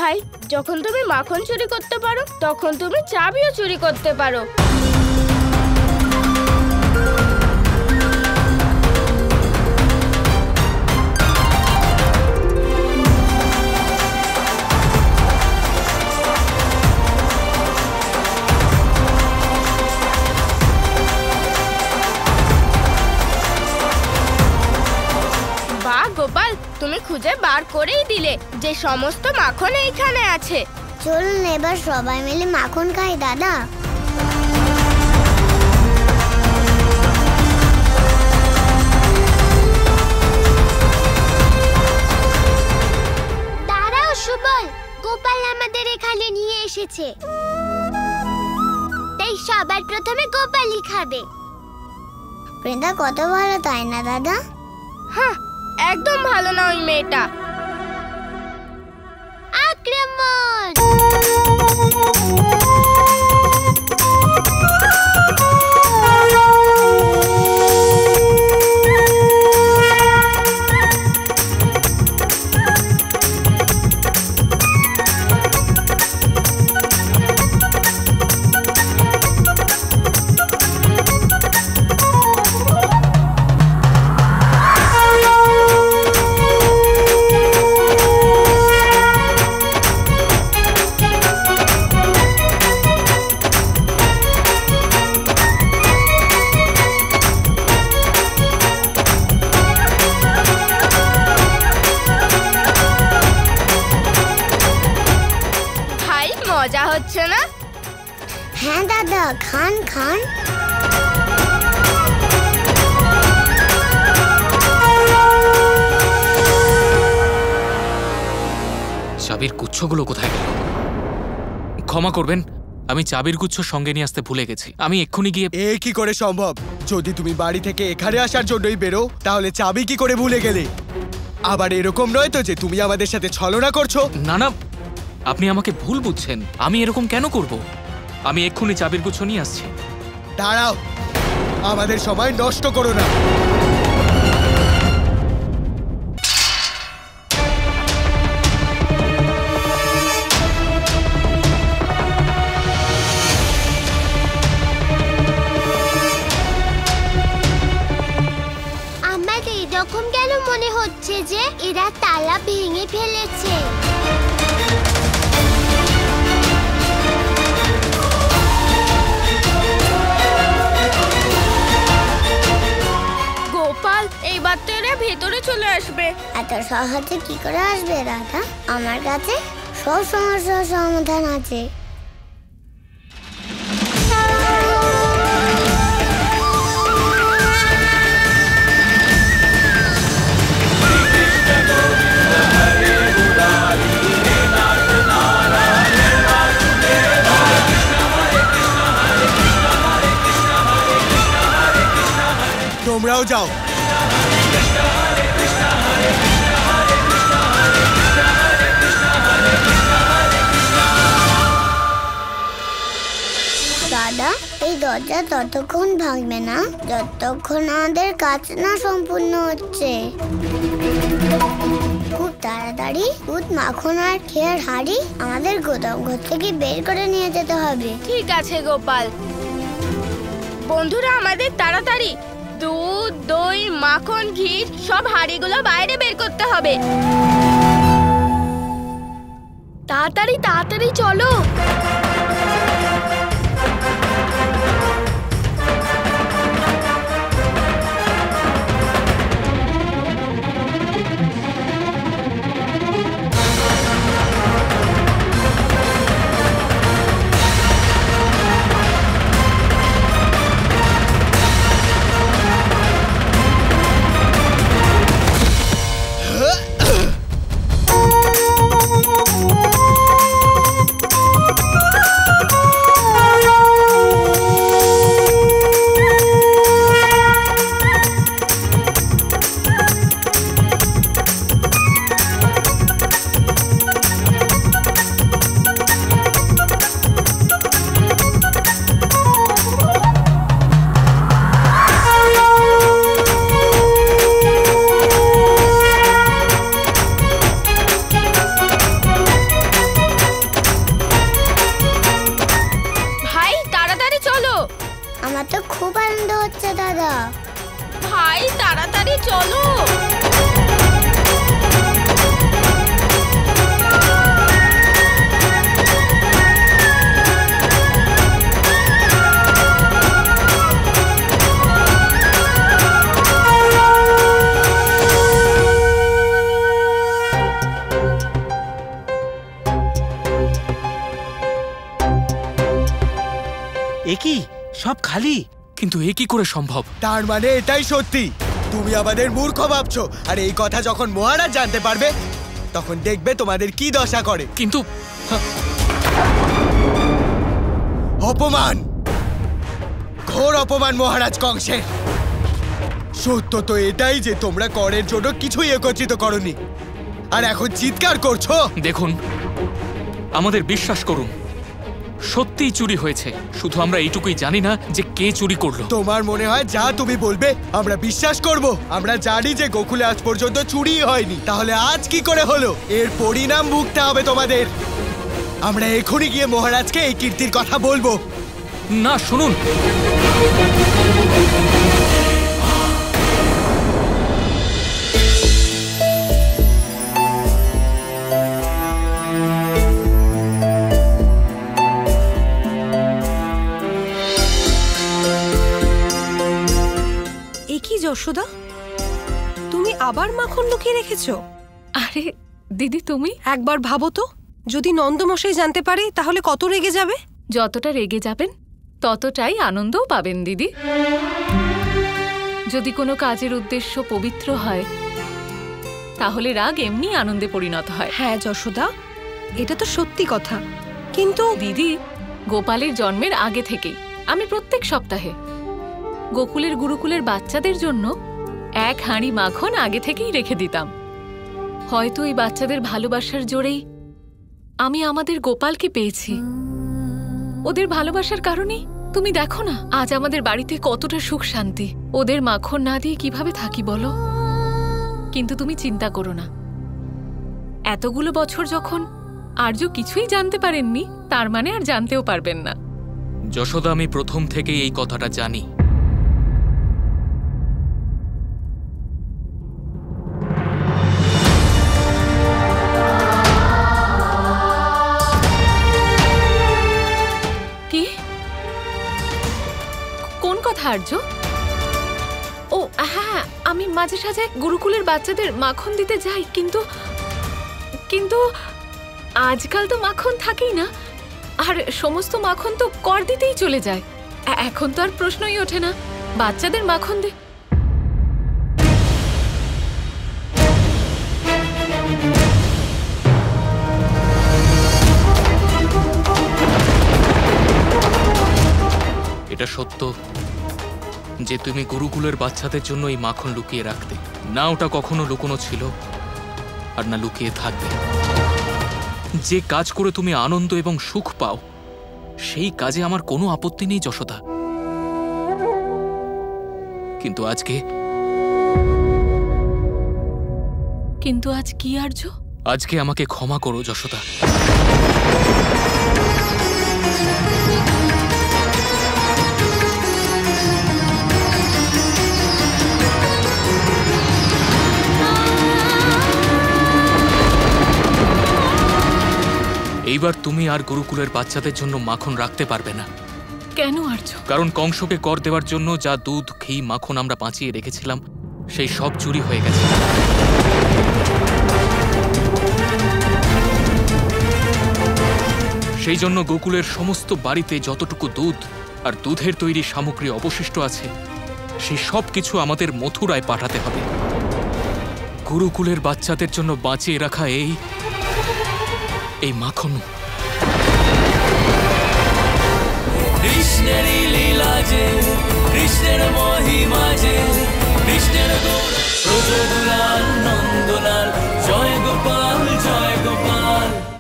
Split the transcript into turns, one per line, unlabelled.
ভাই, যখন তুমি মাখন চুরি করতে পারো তখন তুমি চাবিও চুরি করতে পারো। গোপাল, তুমি খুঁজে বার করেই দিলে যে সমস্ত মাখন এইখানে আছে।
চলুন এবার সবাই মিলে মাখন খাই দাদা। দাঁড়াও সুবল, গোপাল আমাদের এখানে নিয়ে এসেছে, তাই সবার প্রথমে গোপালই খাবে। বৃন্দা কত ভালো, তাই না দাদা?
হ্যাঁ, একদম ভালো না ওই মেয়েটা।
আক্রমণ!
মজা হচ্ছে না?
হ্যাঁ দাদা, খান খান।
চাবির গুচ্ছগুলো কোথায় গেল? ক্ষমা করবেন, আমি চাবির গুচ্ছ সঙ্গে নিয়ে আসতে ভুলে গেছি। আমি এক্ষুনি গিয়ে।
এ কি করে সম্ভব? যদি তুমি বাড়ি থেকে এখানে আসার জন্যই বেরো, তাহলে চাবি কি করে ভুলে গেলে? আবার এরকম নয় তো যে তুমি আমাদের সাথে ছলনা করছো?
না না, আপনি আমাকে ভুল বুঝছেন। আমি এরকম কেন করব? আমি এক্ষুনি চাবির গুচ্ছ নিয়ে আসছি।
দাঁড়াও, আমাদের সময় নষ্ট করো না।
আমার এরকম কেন মনে হচ্ছে যে এরা তালা ভেঙে ফেলেছে?
এইবার তো এরা ভেতরে চলে আসবে।
এত সহজে কি করে আসবে দাদা? আমার কাছে সব সমস্যার সমাধান আছে।
তোমরাও যাও।
দাদা, এই দরজা ততক্ষণ ভাঙবে না যতক্ষণ আমাদের কাজ না সম্পূর্ণ হচ্ছে। খুব তাড়াতাড়ি দুধ, মাখন আর খেয়ার হাঁড়ি আমাদের গোদাম ঘর থেকে বের করে নিয়ে যেতে হবে।
ঠিক আছে গোপাল। বন্ধুরা, আমাদের তাড়াতাড়ি দুধ, দই, মাখন, ঘি সব হাঁড়িগুলো বাইরে বের করতে হবে। তাড়াতাড়ি তাড়াতাড়ি চলো। ভাই তাড়াতাড়ি চলো।
একই সব খালি,
কিন্তু এ কি করে সম্ভব?
তার মানে এটাই সত্যি, তুমি আমাদের মূর্খ ভাবছো। আর এই কথা যখন মহারাজ জানতে পারবে তখন দেখবে তোমাদের কি দশা করে।
কিন্তু
অপমান, ঘোর অপমান মহারাজ কংসের। সত্য তো এটাই যে তোমরা করের জন্য কিছুই একত্রিত করনি, আর এখন চিৎকার করছো।
দেখুন, আমাদের বিশ্বাস করুন, সত্যিই চুরি হয়েছে। শুধু আমরা এইটুকুই জানি না যে কে চুরি করলো।
তোমার মনে হয় যা তুমি বলবে আমরা বিশ্বাস করব? আমরা জানি যে গোকুলে আজ পর্যন্ত চুরি হয়নি, তাহলে আজ কি করে হলো? এর পরিণাম ভুগতে হবে তোমাদের। আমরা এখনই গিয়ে মহারাজকে এই কীর্তির কথা বলবো।
না, শুনুন,
যশোদা, তুমি আবার মাখন লুকিয়ে রেখেছো?
আরে দিদি, তুমি
একবার ভাবো তো, যদি নন্দমশাই জানতে পারে তাহলে কত রেগে যাবে।
যতটা রেগে যাবেন ততটাই আনন্দও পাবেন দিদি। যদি কোনো কাজের উদ্দেশ্য পবিত্র হয় তাহলে রাগ এমনি আনন্দে পরিণত হয়।
হ্যাঁ যশোদা, এটা তো সত্যি কথা। কিন্তু
দিদি, গোপালের জন্মের আগে থেকেই আমি প্রত্যেক সপ্তাহে গোকুলের গুরুকুলের বাচ্চাদের জন্য এক হাঁড়ি মাখন আগে থেকেই রেখে দিতাম। হয়তো এই বাচ্চাদের ভালোবাসার জোরেই আমি আমাদের গোপালকে পেয়েছি। ওদের ভালোবাসার কারণেই তুমি দেখো না আজ আমাদের বাড়িতে কতটা সুখ শান্তি। ওদের মাখন না দিয়ে কিভাবে থাকি বলো? কিন্তু তুমি চিন্তা করো না, এতগুলো বছর যখন আর্য কিছুই জানতে পারেননি, তার মানে আর জানতেও পারবেন না।
যশোদা, আমি প্রথম থেকেই এই কথাটা জানি।
কোন কথা আর্য? ও হ্যাঁ, আমি মাঝে সাঝে গুরুকুলের বাচ্চাদের মাখন দিতে যাই, কিন্তু কিন্তু আজকাল তো মাখন থাকেই না, আর সমস্ত মাখন তো কর দিতেই চলে যায়। এখন তো আর প্রশ্নই ওঠে না বাচ্চাদের মাখন দে।
এটা সত্য যে তুমি গুরুকুলের বাচ্চাদের জন্য এই মাখন লুকিয়ে রাখতে। না ওটা কখনো লুকোনো ছিল, আর না লুকিয়ে থাকবে। যে কাজ করে তুমি আনন্দ এবং সুখ পাও সেই কাজে আমার কোনো আপত্তি নেই যশোদা। কিন্তু
আজ কি আর্য?
আজকে আমাকে ক্ষমা করো যশোদা। এইবার তুমি আর গুরুকুলের বাচ্চাদের জন্য মাখন রাখতে পারবে না।
কেন আর্য?
কারণ কংসকে কর দেওয়ার জন্য যা দুধ, ঘি, মাখন আমরা বাঁচিয়ে রেখেছিলাম সেই সব চুরি হয়ে গেছে। সেই জন্য গোকুলের সমস্ত বাড়িতে যতটুকু দুধ আর দুধের তৈরি সামগ্রী অবশিষ্ট আছে সেই সব কিছু আমাদের মথুরায় পাঠাতে হবে। গুরুকুলের বাচ্চাদের জন্য বাঁচিয়ে রাখা এই মাখন।
কৃষ্ণের লীলা যে, কৃষ্ণের মহিমা যে, কৃষ্ণের গুণ